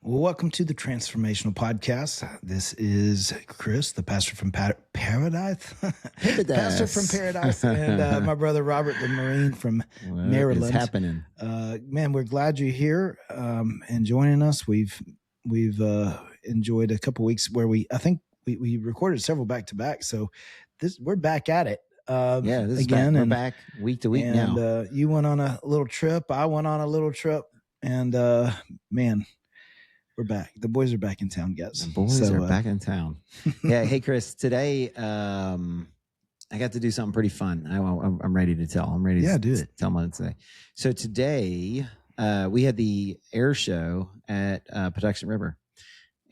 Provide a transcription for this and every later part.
Well, welcome to the Transformational Podcast. This is Chris, the pastor from Paradise. Pastor from Paradise, and my brother Robert, the Marine from Maryland. What's happening? Man, we're glad you're here and joining us. We've enjoyed a couple weeks where I think we recorded several back to back. So we're back at it. This again. We're back week to week now. You went on a little trip. I went on a little trip, and man. We're back. The boys are back in town, guys. The boys are back in town. Yeah. Hey, Chris, today I got to do something pretty fun. I'm ready to tell. I'm ready to do it. Tell them today. So today we had the air show at Patuxent River,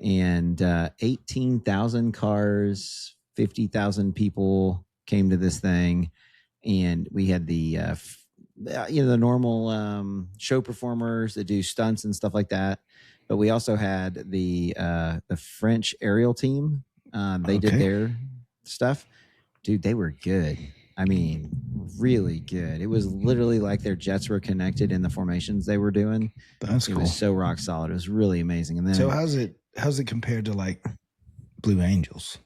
and 18,000 cars, 50,000 people came to this thing. And we had the normal show performers that do stunts and stuff like that. But we also had the French aerial team. They did their stuff. Dude, they were good. I mean, really good. It was literally like their jets were connected in the formations they were doing. That's cool. It was so rock solid. It was really amazing. And then, so how's it compared to like Blue Angels?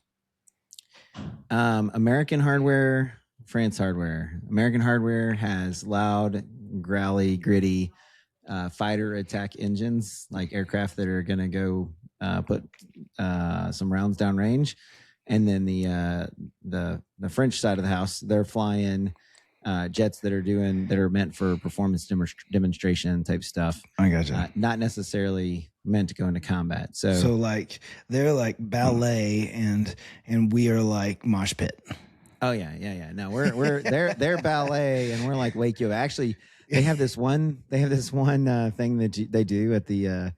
American hardware, France hardware. American hardware has loud, growly, gritty fighter attack engines, like aircraft that are going to go put some rounds downrange. And then the French side of the house, they're flying jets that are meant for performance demonstration type stuff. I gotcha. Not necessarily meant to go into combat. So like they're like ballet and we are like mosh pit. Oh yeah. No, they're ballet and we're like wake you. Actually, they have this one thing that they do at the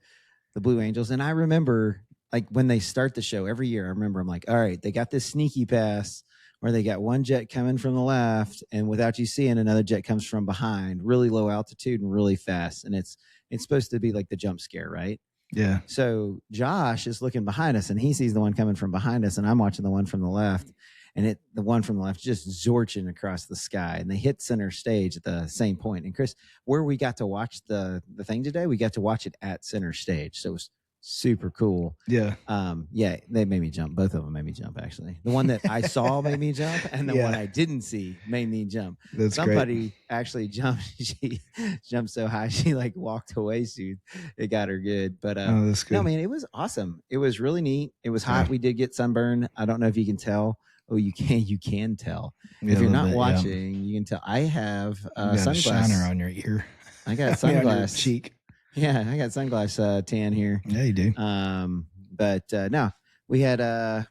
Blue Angels. And I remember like when they start the show every year, I'm like, all right, they got this sneaky pass where they got one jet coming from the left and without you seeing another jet comes from behind, really low altitude and really fast. And it's supposed to be like the jump scare, right? Yeah. So Josh is looking behind us and he sees the one coming from behind us and I'm watching the one from the left. And the one from the left just zorching across the sky, and they hit center stage at the same point. And Chris, where we got to watch the thing today, we got to watch it at center stage, so it was super cool. Yeah. They made me jump. Both of them made me jump. Actually, the one that I saw made me jump, and the one I didn't see made me jump. Somebody great. Actually jumped. She jumped so high she like walked away. So it got her good. But that's good. No, man, it was awesome. It was really neat. It was hot. Yeah. We did get sunburn. I don't know if you can tell. Oh, you can tell. If you're not watching, you can tell. I have sunglasses. Shiner on your ear. I got sunglasses. Cheek. Yeah, I got sunglass tan here. Yeah, you do. But no, we had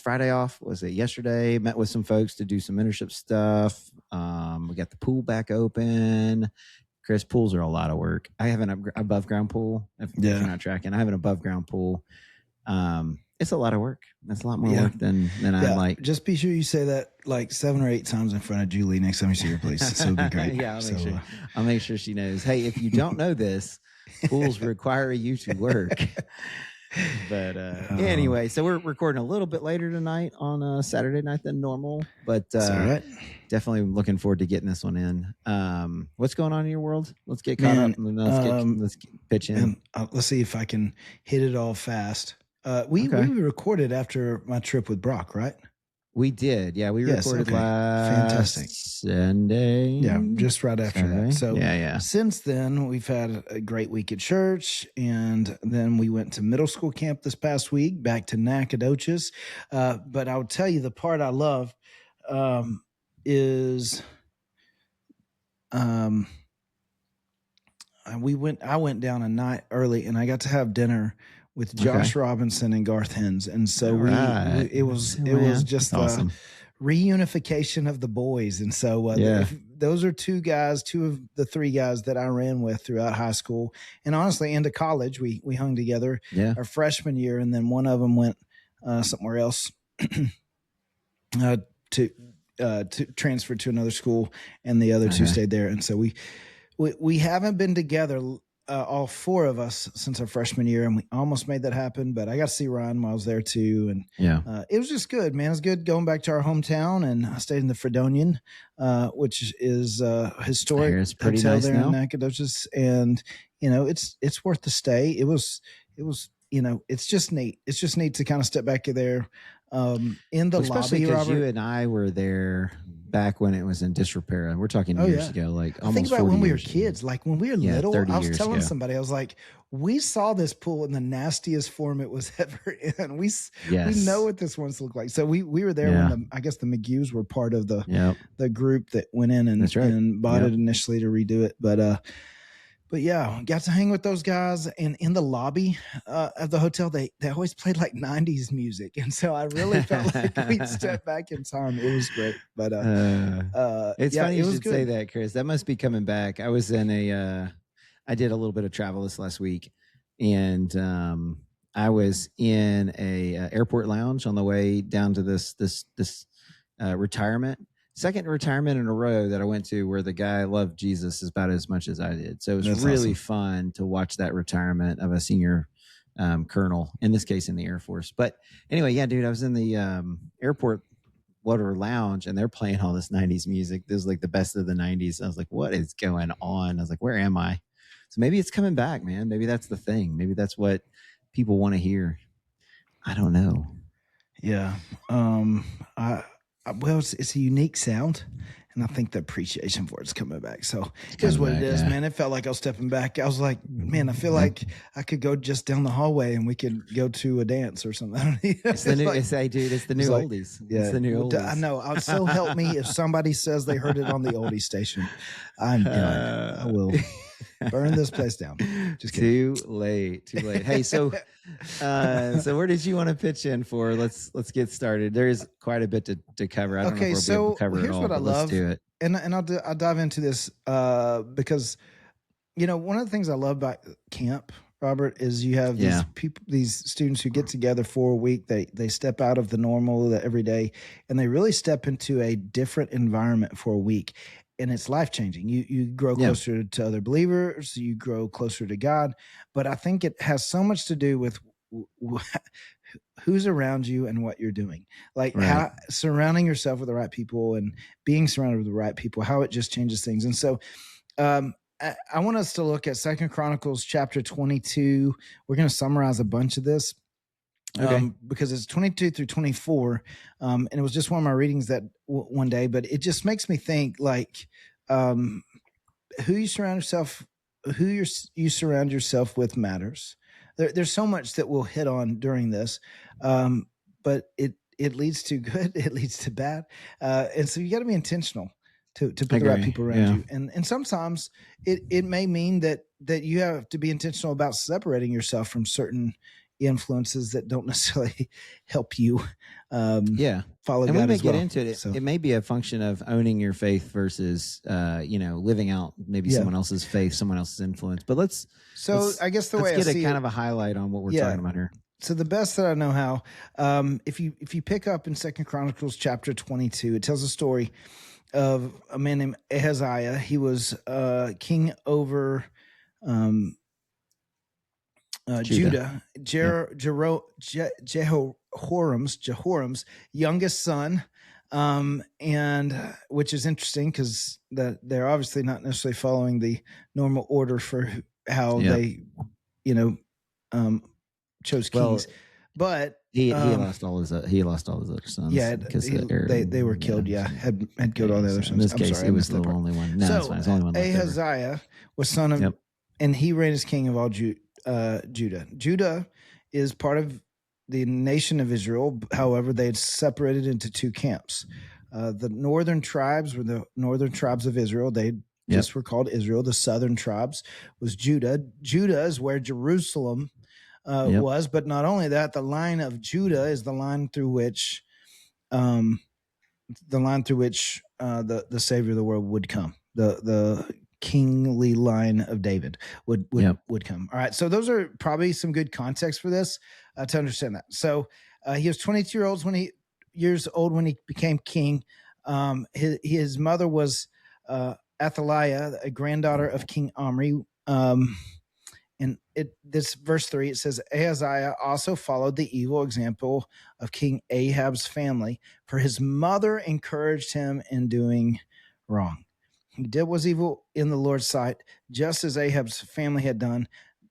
Friday off. Was it yesterday? Met with some folks to do some internship stuff. We got the pool back open. Chris, pools are a lot of work. I have an above ground pool. If you're not tracking, I have an above ground pool. It's a lot of work. That's a lot more work than I like. Just be sure you say that like 7 or 8 times in front of Julie next time you see her, please. So it'll be great. Yeah, I'll make sure she knows. Hey, if you don't know this, pools require you to work. But anyway, so we're recording a little bit later tonight on a Saturday night than normal. But definitely looking forward to getting this one in. What's going on in your world? Let's get caught up. And let's pitch in. Let's see if I can hit it all fast. We recorded after my trip with Brock, right? We did. Yeah, we recorded last Sunday. Yeah, just right after that. So since then, we've had a great week at church. And then we went to middle school camp this past week, back to Nacogdoches. But I'll tell you the part I love is I went down a night early and I got to have dinner with Josh Robinson and Garth Hens. And so it was just awesome. Reunification of the boys. And so those are two of the 3 guys that I ran with throughout high school. And honestly, into college, we hung together our freshman year. And then one of them went somewhere else to transfer to another school. And the other 2 stayed there. And so we haven't been together all 4 of us since our freshman year, and we almost made that happen. But I got to see Ryan while I was there too, and it was just good, man. It was good going back to our hometown, and I stayed in the Fredonian, which is historic it's pretty hotel nice there now. in Nacogdoches, and it's worth the stay. It was it was, it's just neat. It's just neat to kind of step back there in the especially lobby, because Robert. you and I were there back when it was in disrepair, and we're talking years ago, like almost think about 40 when we years were kids, ago. like when we were little. 30 I was years telling ago. somebody, I was like, we saw this pool in the nastiest form it was ever in. We know what this once looked like. So we were there when I guess the McGeews were part of the group that went in and bought it initially to redo it. But yeah, got to hang with those guys, and in the lobby of the hotel, they always played like 90s music, and so I really felt like we'd step back in time. It was great, but it's funny you should say that, Chris. That must be coming back. I was in I did a little bit of travel this last week, and I was in a airport lounge on the way down to this retirement. Second retirement in a row that I went to where the guy loved Jesus about as much as I did. So it was really fun to watch that retirement of a senior colonel, in this case in the Air Force. But anyway, yeah, dude, I was in the airport lounge, and they're playing all this 90s music. This was like the best of the 90s. I was like, what is going on? I was like, where am I? So maybe it's coming back, man. Maybe that's the thing. Maybe that's what people want to hear. I don't know. Yeah. Well, it's a unique sound, and I think the appreciation for it's coming back. So here's what it is, man. It felt like I was stepping back. I was like, man, I feel like I could go just down the hallway and we could go to a dance or something. It's the new, dude. It's the new oldies. Yeah, it's the new oldies. I know. So help me if somebody says they heard it on the oldie station, I'm done. I will burn this place down. Just kidding. Too late. Hey, so where did you want to pitch in for? Let's get started. There is quite a bit to cover. I don't know if we'll be able to cover it all. Here's what I love. Let's do it. And I'll dive into this because one of the things I love about camp, Robert, is you have these people, these students who get together for a week. They step out of the normal every day, and they really step into a different environment for a week. And it's life-changing. You grow closer to other believers, you grow closer to God. But I think it has so much to do with who's around you and what you're doing. Like how surrounding yourself with the right people and being surrounded with the right people, how it just changes things. And so I want us to look at 2 Chronicles chapter 22. We're going to summarize a bunch of this. Because it's 22 through 24. And it was just one of my readings that one day, but it just makes me think like, who you surround yourself with matters. There's so much that we'll hit on during this. But it leads to good, it leads to bad. And so you got to be intentional to put the right people around you. And sometimes it may mean that you have to be intentional about separating yourself from certain influences that don't necessarily help you follow God. And we may get into it. It may be a function of owning your faith versus living out maybe someone else's faith, someone else's influence. But I guess the way let's get a kind of a highlight on what we're talking about here. So the best that I know how, if you pick up in 2 Chronicles chapter 22, it tells a story of a man named Ahaziah. He was king over Judah, Jehoram's youngest son, and which is interesting because they're obviously not necessarily following the normal order for how they, chose kings. But he lost all his other sons. Yeah, because they were killed. Had killed all the other sons. In this case, it was the only one. No, it's fine. It's the only one left. Ahaziah was son of, and he reigned as king of all Judah. Judah is part of the nation of Israel. However, they had separated into two camps. The northern tribes were the northern tribes of Israel. They just were called Israel. The southern tribes was Judah. Judah is where Jerusalem was, but not only that, the line of Judah is the line through which the Savior of the world would come. The kingly line of David would come. All right. So those are probably some good context for this to understand that. So he was 22 years old when he became king. His mother was Athaliah, a granddaughter of King Omri. And this verse 3, it says, Ahaziah also followed the evil example of King Ahab's family, for his mother encouraged him in doing wrong. He did what was evil in the Lord's sight, just as Ahab's family had done.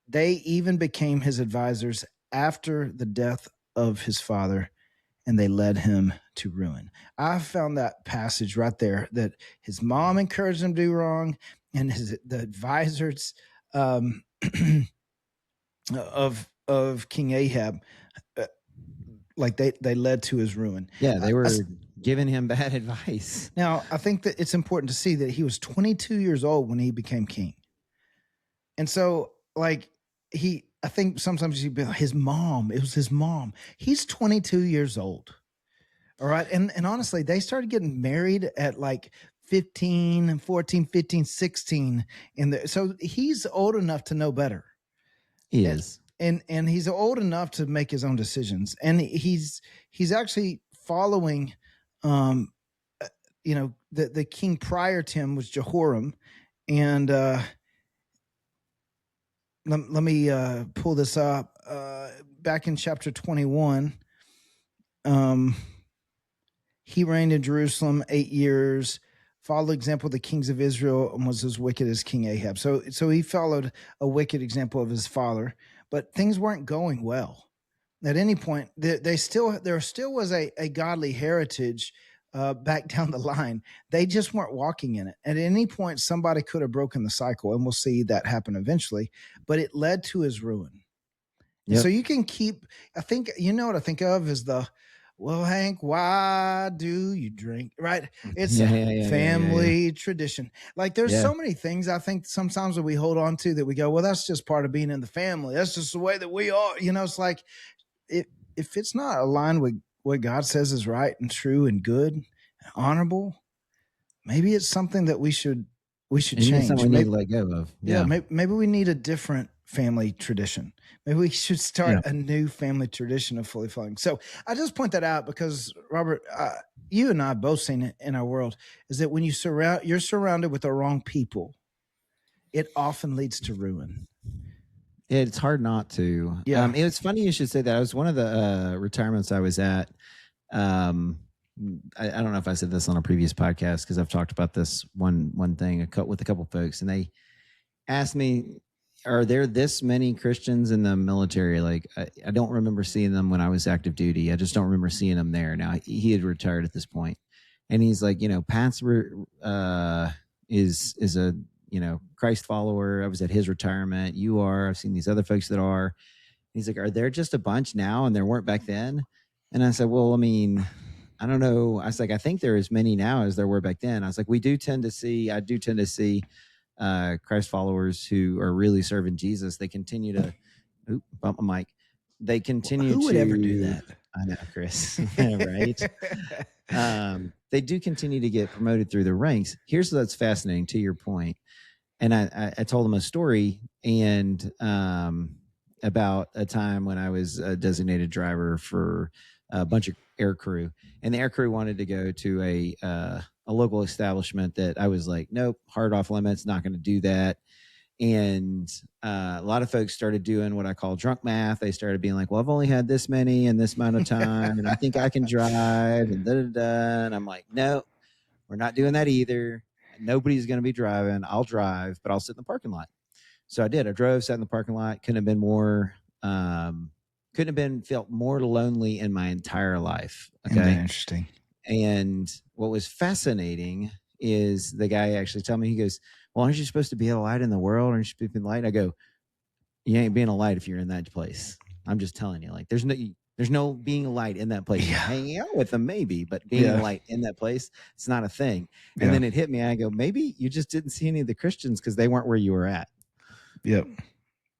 they even became his advisors after the death of his father, and they led him to ruin. I found that passage right there that his mom encouraged him to do wrong, and the advisors of King Ahab, like they led to his ruin. Yeah, they were giving him bad advice. Now, I think that it's important to see that he was 22 years old when he became king. And so, like, I think sometimes his mom, it was his mom. He's 22 years old. All right. And honestly, they started getting married at like 15 and 14, 15, 16. So he's old enough to know better. He is. And he's old enough to make his own decisions. And he's actually following, the king prior to him was Jehoram. And let me pull this up. Back in chapter 21, he reigned in Jerusalem 8 years, followed the example of the kings of Israel, and was as wicked as King Ahab. So he followed a wicked example of his father, but things weren't going well. At any point, there still was a godly heritage back down the line. They just weren't walking in it. At any point, somebody could have broken the cycle, and we'll see that happen eventually, but it led to his ruin. Yep. So you can keep, I think, what I think of is well, Hank, why do you drink? Right? It's family tradition. Like there's so many things I think sometimes that we hold on to that we go, well, that's just part of being in the family. That's just the way that we are. It's like if it's not aligned with what God says is right and true and good and honorable, maybe it's something that we should change. Something we need to let go of. Yeah. Maybe we need a different family tradition. Maybe we should start a new family tradition of fully flowing. So I just point that out because, Robert, you and I have both seen it in our world, is that when you're surrounded with the wrong people, it often leads to ruin. It's hard not to. Yeah. It's funny you should say that. I was one of the retirements I was at. I don't know if I said this on a previous podcast because I've talked about this one thing with a couple folks, and they asked me, are there this many Christians in the military? Like, I don't remember seeing them when I was active duty. I just don't remember seeing them there. Now, he had retired at this point. And he's like, Pat's is a, Christ follower. I was at his retirement. You are. I've seen these other folks that are. He's like, are there just a bunch now and there weren't back then? And I said, well, I mean, I don't know. I was like, I think there are as many now as there were back then. I was like, I do tend to see Christ followers who are really serving Jesus. They continue to bump my mic. They continue Who would ever do that? I know, Chris. Right. They do continue to get promoted through the ranks. Here's what's fascinating to your point. And I told them a story and about a time when I was a designated driver for a bunch of air crew, and the air crew wanted to go to a local establishment that I was like, nope, hard off limits, not going to do that. And a lot of folks started doing what I call drunk math. They started being like, well, I've only had this many in this amount of time, and I think I can drive, and da-da-da. And I'm like, no, we're not doing that either. Nobody's going to be driving. I'll drive, but I'll sit in the parking lot. So I did. I drove, sat in the parking lot. Couldn't have felt more lonely in my entire life. Okay. Interesting. And what was fascinating is the guy actually told me, he goes, well, aren't you supposed to be a light in the world? Aren't you supposed to be a light? I go, you ain't being a light if you're in that place. I'm just telling you, like, there's no being a light in that place. Yeah. Hanging out with them, maybe, but being a light in that place, it's not a thing. And then it hit me. I go, maybe you just didn't see any of the Christians because they weren't where you were at. Yep.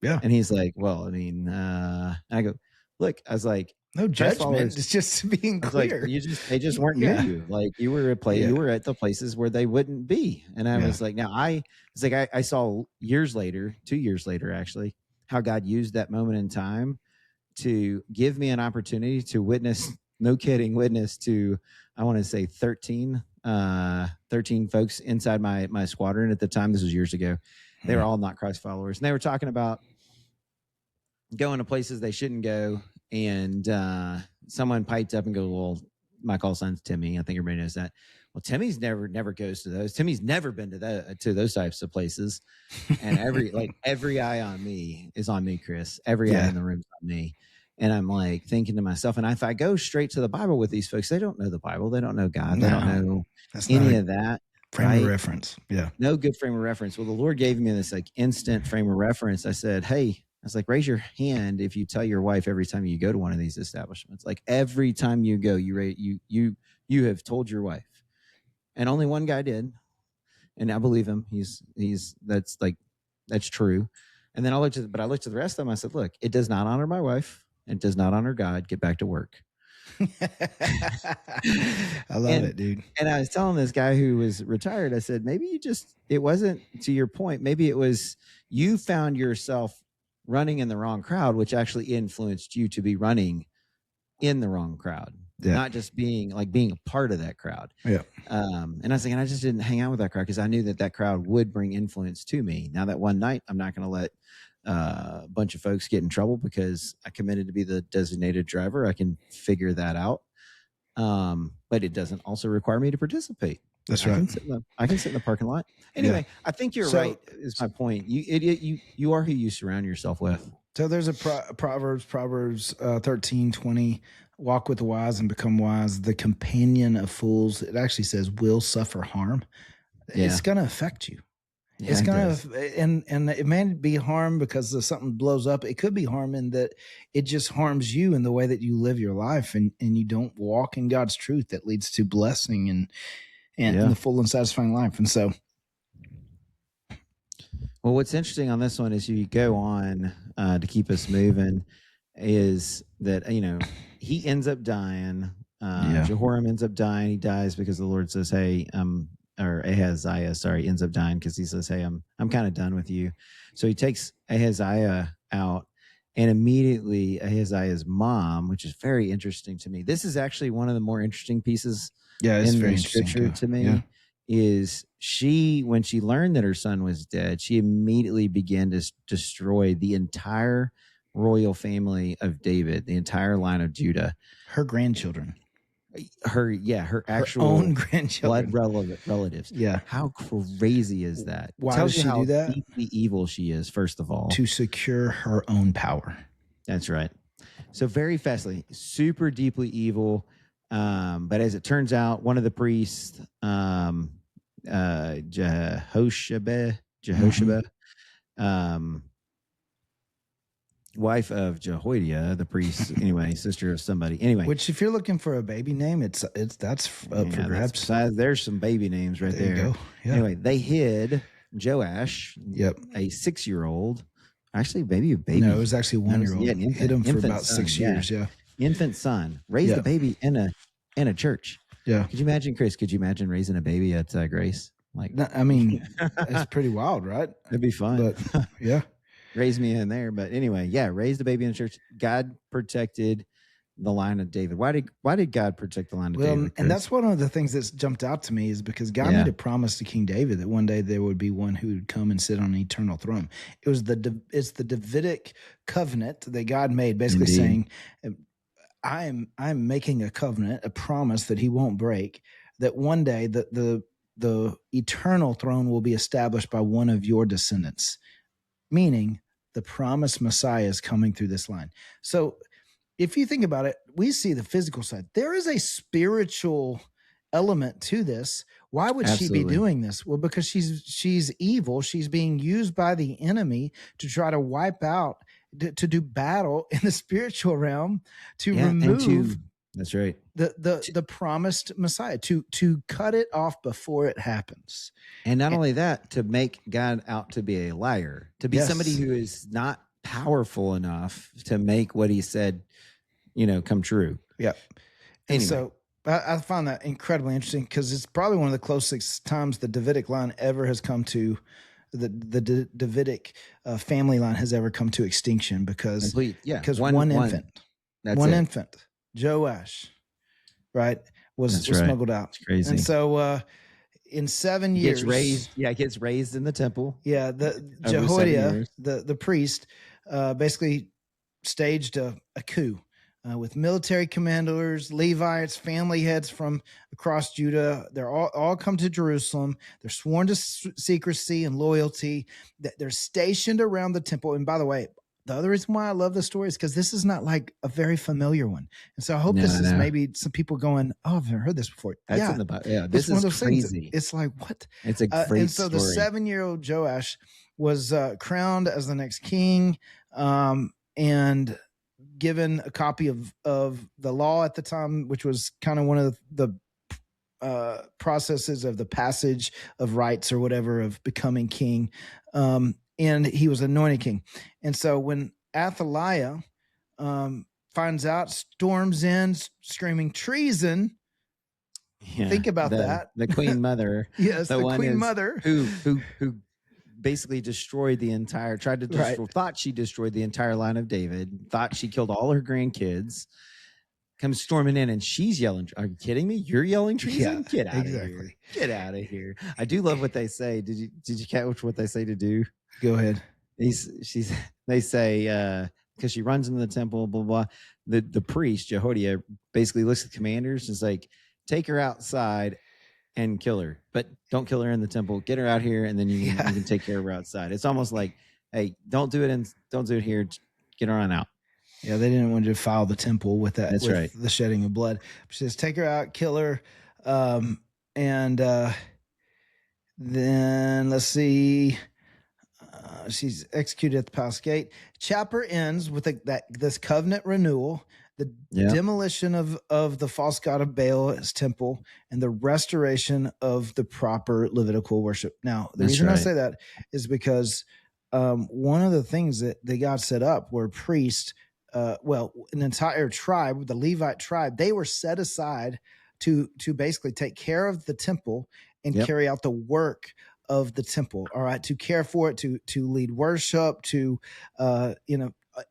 Yeah. And he's like, well, I mean, I go, look, I was like, no judgment. It's just being clear. Like, they just weren't near you. Like you were you were at the places where they wouldn't be. And I was like, I saw 2 years later, actually, how God used that moment in time to give me an opportunity to witness to, I want to say 13 folks inside my squadron at the time. This was years ago. They were all not Christ followers. And they were talking about going to places they shouldn't go. And someone piped up and goes, well, my call sign's Timmy. I think everybody knows that. Well, Timmy's never goes to those. Timmy's never been to those types of places. And every eye on me is on me, Chris. Every eye in the room's on me. And I'm like thinking to myself, and if I go straight to the Bible with these folks, they don't know the Bible. They don't know God. They don't know any of that. Frame of reference. Yeah. No good frame of reference. Well, the Lord gave me this like instant frame of reference. I said, hey, I was like, raise your hand if you tell your wife every time you go to one of these establishments. Like every time you go, you have told your wife. And only one guy did. And I believe him. That's true. And then I looked at the rest of them. I said, look, it does not honor my wife. It does not honor God. Get back to work. I love it, dude. And I was telling this guy who was retired, I said, maybe it wasn't to your point. Maybe it was you found yourself running in the wrong crowd, which actually influenced you to be running in the wrong crowd. Yeah. Not just being a part of that crowd. Yeah. And I was thinking, I just didn't hang out with that crowd because I knew that crowd would bring influence to me. Now that one night, I'm not going to let a bunch of folks get in trouble because I committed to be the designated driver. I can figure that out. But it doesn't also require me to participate. That's right. I can sit in the parking lot. Anyway, I think you're right. Is my point. You are who you surround yourself with. So there's a Proverbs 13:20. Walk with the wise and become wise. The companion of fools, it actually says, will suffer harm. Yeah. It's going to affect you. Yeah, it's going to, and it may be harm because something blows up. It could be harm in that it just harms you in the way that you live your life, and you don't walk in God's truth that leads to blessing and the full and satisfying life. And so, well, what's interesting on this one is you go on to keep us moving is that, he ends up dying. Jehoram ends up dying. He dies because the Lord says, hey, or Ahaziah, ends up dying because he says, hey, I'm kind of done with you. So he takes Ahaziah out, and immediately Ahaziah's mom, which is very interesting to me. This is actually one of the more interesting pieces in the scripture to me, is when she learned that her son was dead, she immediately began to destroy the entire royal family of David, the entire line of Judah. Her grandchildren. Her actual own grandchildren. Blood relatives. Yeah. How crazy is that? Why does she do that? Deeply evil she is, first of all. To secure her own power. That's right. So very fascinating, super deeply evil. But as it turns out, one of the priests, Jehosheba, wife of Jehoiada, the priest, sister of somebody. Anyway, which if you're looking for a baby name, that's up for grabs. There's some baby names right there. You go. Yeah. Anyway, they hid Joash, a 6-year-old. Actually, maybe a baby. No, it was actually 1-year-old. Yeah, hid him for about 6 years. Yeah. Infant son. Raised the baby in a church. Yeah. Could you imagine, Chris? Could you imagine raising a baby at Grace? It's pretty wild, right? It'd be fun. But yeah. Raise me in there. But anyway, raised the baby in the church. God protected the line of David. Why did God protect the line of David? And that's one of the things that's jumped out to me is because God made a promise to King David that one day there would be one who would come and sit on an eternal throne. It's the Davidic covenant that God made, basically saying, I'm making a covenant, a promise that he won't break, that one day the eternal throne will be established by one of your descendants, meaning the promised Messiah is coming through this line. So if you think about it, we see the physical side. There is a spiritual element to this. Why would she be doing this? Well, because she's evil. She's being used by the enemy to try to wipe out, to do battle in the spiritual realm, to remove that's right, the promised Messiah, to cut it off before it happens. And not only that, to make God out to be a liar, to be somebody who is not powerful enough to make what he said, come true. Yeah. And so I found that incredibly interesting because it's probably one of the closest times the Davidic line ever has come to the Davidic family line has ever come to extinction because one infant, Joash, right, was smuggled out. It's crazy. And so in 7 years, gets raised in the temple. Yeah, the Jehoiada, the priest, basically staged a coup. with military commanders, Levites, family heads from across Judah. They're all come to Jerusalem. They're sworn to secrecy and loyalty. They're stationed around the temple. And by the way, the other reason why I love this story is because this is not like a very familiar one. And so I hope this is maybe some people going, oh, I've never heard this before. That's in the Bible. Yeah, this is crazy. It's like, what? It's a great and so story. The 7-year-old Joash was crowned as the next king, and given a copy of the law at the time, which was kind of one of the processes of the passage of rights or whatever of becoming king. And he was anointed king. And so when Athaliah finds out, storms in, screaming treason. Yeah, think about that. The queen mother. Yes, the queen mother. Who basically destroyed the entire, thought she destroyed the entire line of David, thought she killed all her grandkids, comes storming in and she's yelling, are you kidding me? You're yelling treason? Yeah, get out of here. Get out of here. I do love what they say. Did you catch what they say to do? Go ahead. They say, because she runs into the temple, blah, blah, blah. The priest, Jehoiada, basically looks at the commanders and is like, take her outside and kill her, but don't kill her in the temple. Get her out here, and then you can take care of her outside. It's almost like, hey, don't do it here. Get her on out. Yeah, they didn't want to defile the temple with that. That's right. The shedding of blood. She says, take her out, kill her, and then let's see. She's executed at the palace gate. Chapter ends with this covenant renewal, the demolition of the false god of Baal's temple, and the restoration of the proper Levitical worship. Now, the reason I say that is because one of the things that God set up were priests, an entire tribe, the Levite tribe, they were set aside to basically take care of the temple and carry out the work of the temple, all right, to care for it, to lead worship, to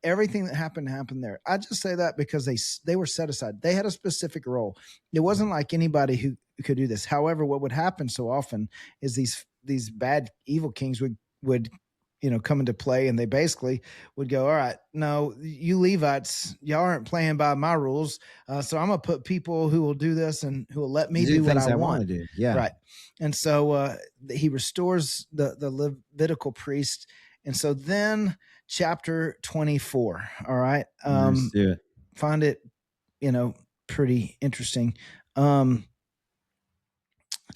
everything that happened there. I just say that because they were set aside. They had a specific role. It wasn't like anybody who could do this. However, what would happen so often is these bad, evil kings would come into play, and they basically would go, all right, no, you Levites, y'all aren't playing by my rules. So I'm going to put people who will do this and who will let me do what I want to do. Yeah. Right. And so he restores the Levitical priest. And so then chapter 24. All right. Let's do it. Find it, pretty interesting. Can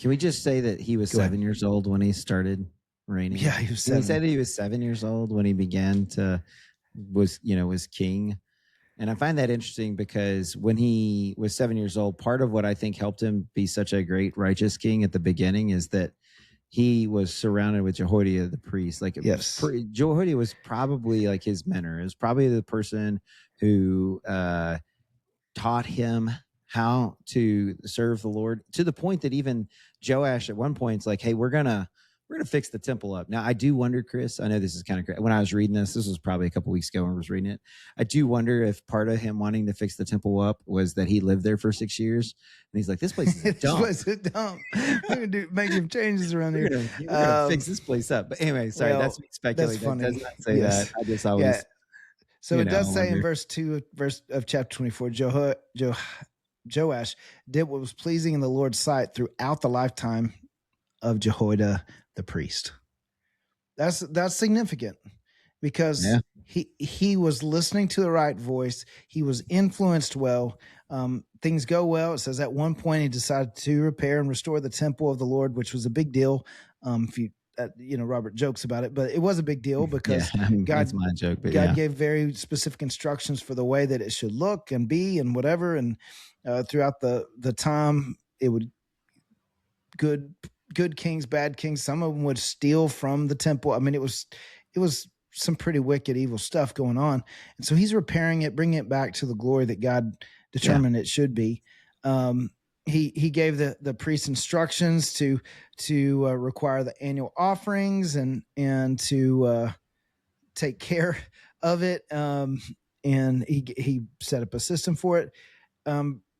we just say that he was 7 years old when he started reigning? Yeah, he was 7. He said he was 7 years old when he began was king. And I find that interesting because when he was 7 years old, part of what I think helped him be such a great righteous king at the beginning is that he was surrounded with Jehoiada the priest. Like, Jehoiada was probably like his mentor. It was probably the person who taught him how to serve the Lord, to the point that even Joash at one point is like, hey, we're gonna fix the temple up. Now, I do wonder, Chris, I know this is kind of crazy. When I was reading this was probably a couple weeks ago when I was reading it. I do wonder if part of him wanting to fix the temple up was that he lived there for 6 years. And he's like, this place is a dump. This place is dumb. We're going to make some changes around here. We're going to fix this place up. But anyway, sorry, that's me speculating. That does not say that. I just always... Yeah. So it does say in verse 2 of chapter 24, Joash did what was pleasing in the Lord's sight throughout the lifetime of Jehoiada the priest. That's significant because he was listening to the right voice. He was influenced well. Things go well. It says at one point he decided to repair and restore the temple of the Lord, which was a big deal. If you Robert jokes about it, but it was a big deal because that's my joke, but God gave very specific instructions for the way that it should look and be and whatever. And throughout the time, it would good kings, bad kings. Some of them would steal from the temple. I mean, it was some pretty wicked, evil stuff going on. And so he's repairing it, bringing it back to the glory that God determined it should be. He gave the priests instructions to require the annual offerings and to take care of it. And he set up a system for it.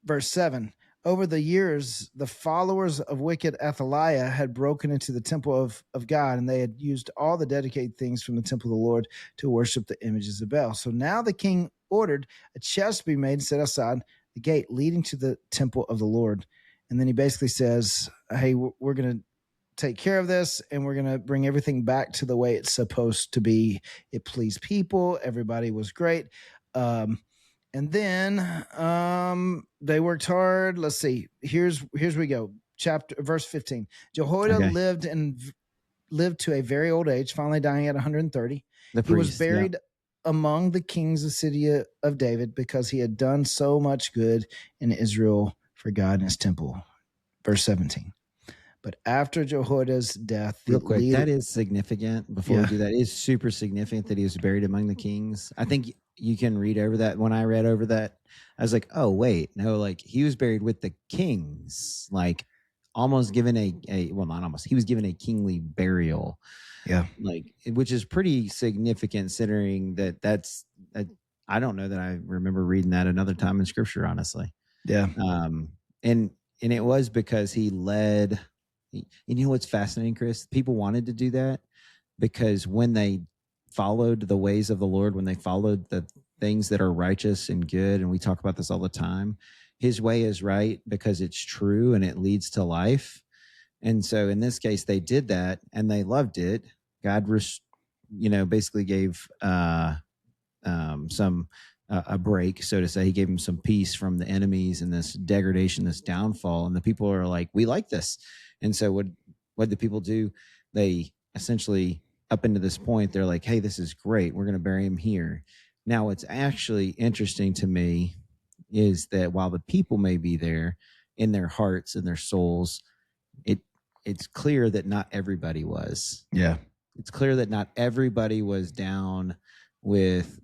Verse 7. Over the years, the followers of wicked Athaliah had broken into the temple of God, and they had used all the dedicated things from the temple of the Lord to worship the images of Baal. So now the king ordered a chest to be made and set outside the gate leading to the temple of the Lord. And then he basically says, hey, we're going to take care of this, and we're going to bring everything back to the way it's supposed to be. It pleased people. Everybody was great. And then they worked hard. Let's see. Here's we go. Verse 15. Jehoiada lived to a very old age, finally dying at 130. He was buried among the kings of the city of David because he had done so much good in Israel for God and his temple. Verse 17. But after Jehoiada's death, real quick, that is significant. Before we do that, it is super significant that he was buried among the kings. I think you can read over that. When I read over that, I was like, oh, wait, no, like he was buried with the kings, like almost given well, not almost, he was given a kingly burial. Yeah. Like, which is pretty significant considering that's I don't know that I remember reading that another time in scripture, honestly. Yeah. And it was because he led. You know what's fascinating, Chris? People wanted to do that because when they followed the ways of the Lord, when they followed the things that are righteous and good, and we talk about this all the time, his way is right because it's true and it leads to life. And so in this case, they did that and they loved it. God, basically gave a break, so to say. He gave him some peace from the enemies and this degradation, this downfall. And the people are like, we like this. And so what did people do? They essentially, up into this point, they're like, hey, this is great. We're going to bury him here. Now, what's actually interesting to me is that while the people may be there in their hearts and their souls, it's clear that not everybody was. Yeah. It's clear that not everybody was down with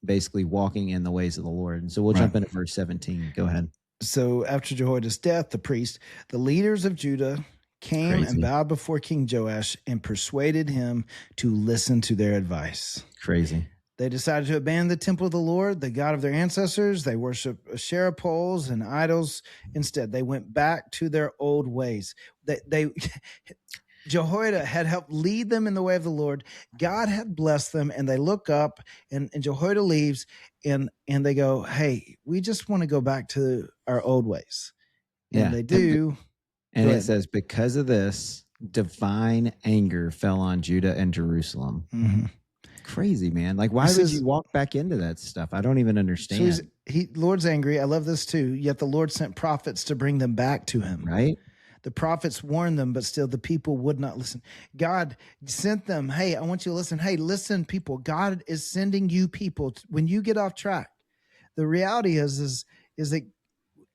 basically walking in the ways of the Lord. And so we'll jump into verse 17. Go ahead. So after Jehoiada's death, the leaders of Judah came and bowed before King Joash and persuaded him to listen to their advice. Crazy. They decided to abandon the temple of the Lord, the God of their ancestors. They worshiped Asherah poles and idols. Instead, they went back to their old ways. Jehoiada had helped lead them in the way of the Lord. God had blessed them, and they look up, and Jehoiada leaves, and they go, hey, we just want to go back to our old ways. And they do. And it says, because of this, divine anger fell on Judah and Jerusalem. Mm-hmm. Crazy, man. Like, why would you walk back into that stuff? I don't even understand. So Lord's angry. I love this too. Yet the Lord sent prophets to bring them back to him. Right? The prophets warned them, but still the people would not listen. God sent them. Hey, I want you to listen. Hey, listen, people. God is sending you people. When you get off track, the reality is that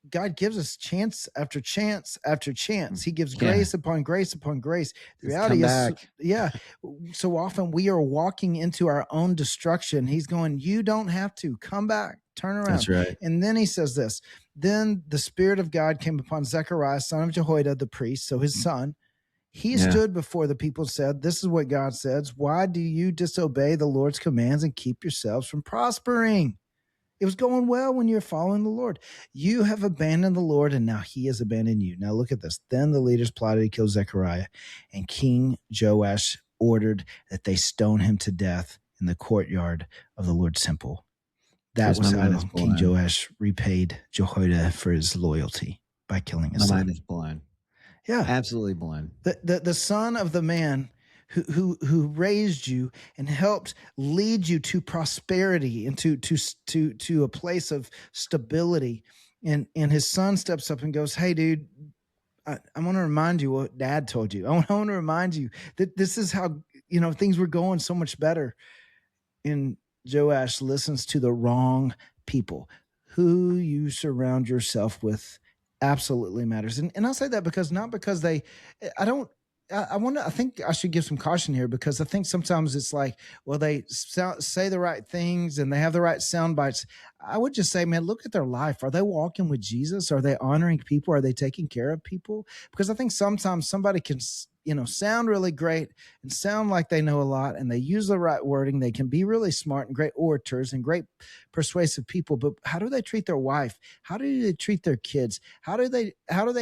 God gives us chance after chance after chance. He gives grace upon grace upon grace. The reality is, so often we are walking into our own destruction. He's going, you don't have to. Come back. Turn around. That's right. And then he says this. Then the Spirit of God came upon Zechariah, son of Jehoiada, the priest, so his son. He stood before the people and said, this is what God says. Why do you disobey the Lord's commands and keep yourselves from prospering? It was going well when you're following the Lord. You have abandoned the Lord, and now he has abandoned you. Now look at this. Then the leaders plotted to kill Zechariah, and King Joash ordered that they stone him to death in the courtyard of the Lord's temple. That was how King Joash repaid Jehoiada for his loyalty by killing his son. My mind is blown. Yeah. Absolutely blown. The son of the man who raised you and helped lead you to prosperity and to a place of stability. And his son steps up and goes, hey, dude, I want to remind you what dad told you. I want to remind you that this is how, things were going so much better. And Joash listens to the wrong people. Who you surround yourself with absolutely matters. And I'll say that because I think I should give some caution here, because I think sometimes it's like, well, they say the right things and they have the right sound bites. I would just say, man, look at their life. Are they walking with Jesus? Are they honoring people? Are they taking care of people? Because I think sometimes somebody can, sound really great and sound like they know a lot, and they use the right wording. They can be really smart and great orators and great persuasive people, but how do they treat their wife? How do they treat their kids? How do they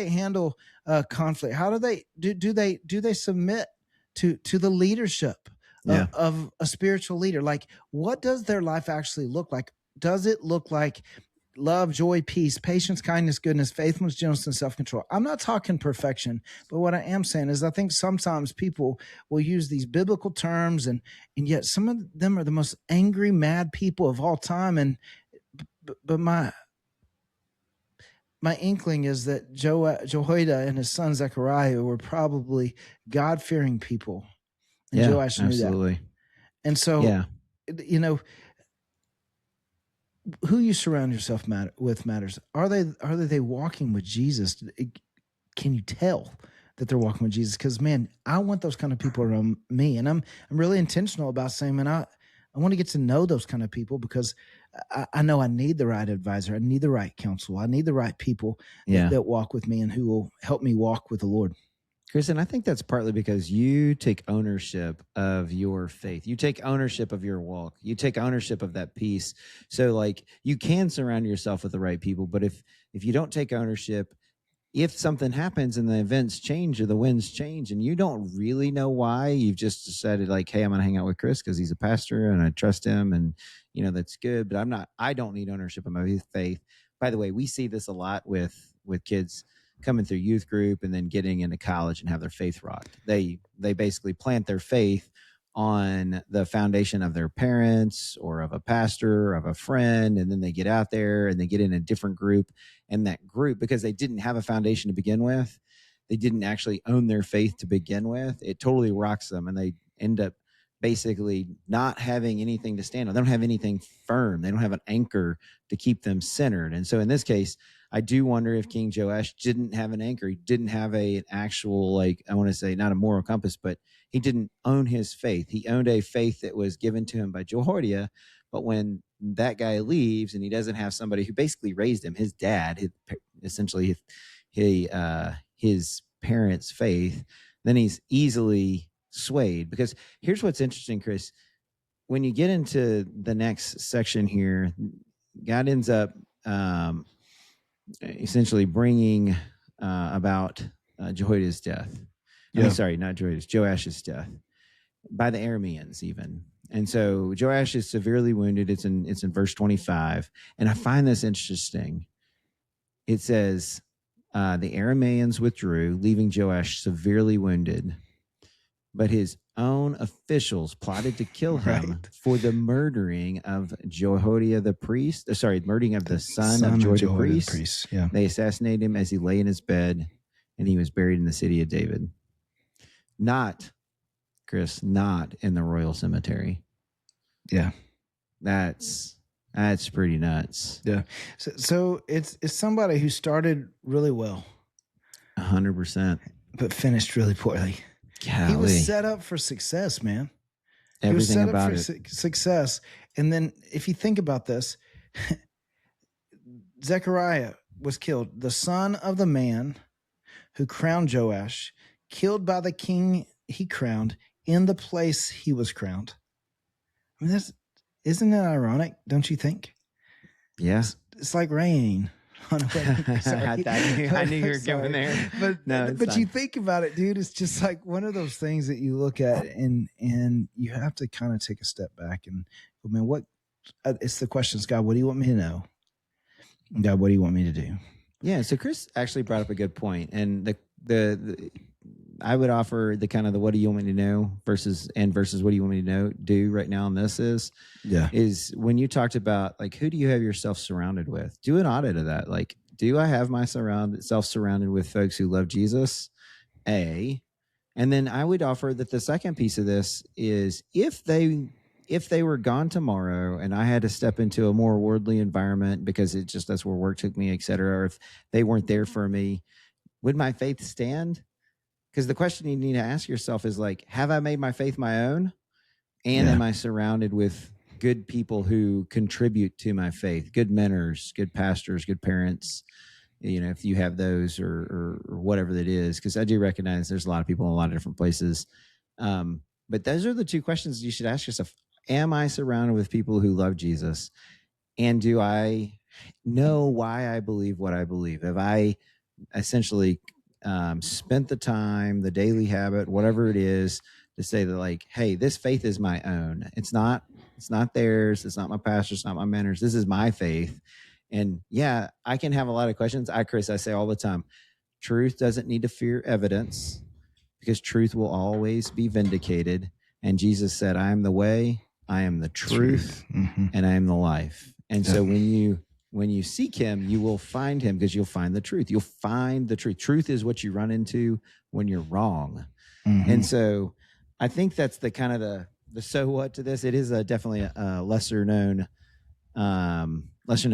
handle conflict? How do they submit to the leadership of a spiritual leader? Like, what does their life actually look like? does it look like love, joy, peace, patience, kindness, goodness, faithfulness, gentleness, and self-control? I'm not talking perfection, but what I am saying is I think sometimes people will use these biblical terms, and yet some of them are the most angry, mad people of all time. And but my inkling is that Jehoiada and his son Zechariah were probably God-fearing people, and Joash knew that. And so, you know, who you surround yourself with matters. Are they walking with Jesus? Can you tell that they're walking with Jesus? Because, man, I want those kind of people around me, and I'm really intentional about saying, man, I want to get to know those kind of people, because I know I need the right advisor. I need the right counsel. I need the right people that walk with me and who will help me walk with the Lord. Kristen, I think that's partly because you take ownership of your faith. You take ownership of your walk. You take ownership of that peace. So, like, you can surround yourself with the right people, but if you don't take ownership, if something happens and the events change or the winds change and you don't really know why, you've just decided, like, hey, I'm going to hang out with Chris because he's a pastor and I trust him, and that's good, but I don't need ownership of my faith. By the way, we see this a lot with kids coming through youth group and then getting into college and have their faith rocked. They basically plant their faith on the foundation of their parents or of a pastor or of a friend, and then they get out there and they get in a different group, and that group, because they didn't have a foundation to begin with, they didn't actually own their faith to begin with, it totally rocks them, and they end up basically not having anything to stand on. They don't have anything firm. They don't have an anchor to keep them centered. And so in this case, I do wonder if King Joash didn't have an anchor. He didn't have an actual, like, I want to say not a moral compass, but he didn't own his faith. He owned a faith that was given to him by Jehoiada. But when that guy leaves and he doesn't have somebody who basically raised him, his dad, essentially his parents' faith, then he's easily swayed. Because here's what's interesting, Chris. When you get into the next section here, God ends up essentially bringing about Jehoiada's death. Yeah. I mean, sorry, not Jehoiada's, Joash's death by the Arameans even. And so Joash is severely wounded. It's in verse 25. And I find this interesting. It says, the Arameans withdrew, leaving Joash severely wounded. But his own officials plotted to kill him for the murdering of Jehoiada the priest. Murdering of the son of Jehoiada the priest. Yeah. They assassinated him as he lay in his bed, and he was buried in the city of David. Not, Chris, not in the royal cemetery. Yeah. That's pretty nuts. Yeah. So it's somebody who started really well. 100%. But finished really poorly. Golly. He was set up for success, man. Everything he was set about up for success. And then if you think about this, Zechariah was killed, the son of the man who crowned Joash, killed by the king he crowned in the place he was crowned. I mean, isn't that ironic? Don't you think? Yeah. It's like rain. I knew you were going there. But you think about it, dude, it's just like one of those things that you look at and you have to kind of take a step back and go, man, it's the questions, God, what do you want me to know? God, what do you want me to do? Yeah. So Chris actually brought up a good point. And the I would offer the kind of the what do you want me to know versus what do you want me to do right now. And this is when you talked about, like, who do you have yourself surrounded with? Do an audit of that. Like, do I have myself surrounded with folks who love Jesus? And then I would offer that the second piece of this is if they were gone tomorrow and I had to step into a more worldly environment because that's where work took me, et cetera, or if they weren't there for me, would my faith stand? Because the question you need to ask yourself is, like, have I made my faith my own? And am I surrounded with good people who contribute to my faith? Good mentors, good pastors, good parents, if you have those or whatever that is. Because I do recognize there's a lot of people in a lot of different places. But those are the two questions you should ask yourself. Am I surrounded with people who love Jesus? And do I know why I believe what I believe? Have I essentially spent the time, the daily habit, whatever it is, to say that, like, hey, this faith is my own. It's not It's not theirs. It's not my pastor's. It's not my mentor's. This is my faith. And yeah, I can have a lot of questions. Chris, I say all the time, truth doesn't need to fear evidence because truth will always be vindicated. And Jesus said, I am the way, I am the truth, and I am the life. And so when you seek him, you will find him because you'll find the truth. You'll find the truth. Truth is what you run into when you're wrong. And so I think that's the kind of the so what to this. It is definitely a lesser known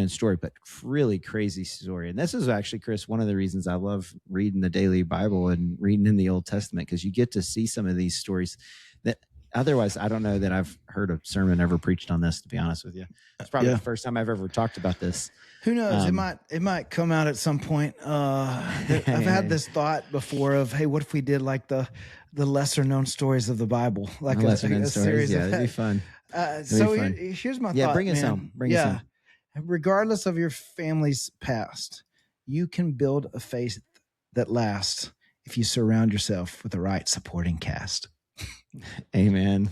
story, but really crazy story. And this is actually, Chris, one of the reasons I love reading the daily Bible and reading in the Old Testament, because you get to see some of these stories that otherwise I don't know that I've heard a sermon ever preached on this, to be honest with you. It's probably the first time I've ever talked about this. Who knows? It might come out at some point. I've had this thought before of, hey, what if we did like the lesser known stories of the Bible, like a series? Yeah, that'd be fun. Here's my thought. Yeah, bring us home. Bring us home. Regardless of your family's past, you can build a faith that lasts if you surround yourself with the right supporting cast. Amen.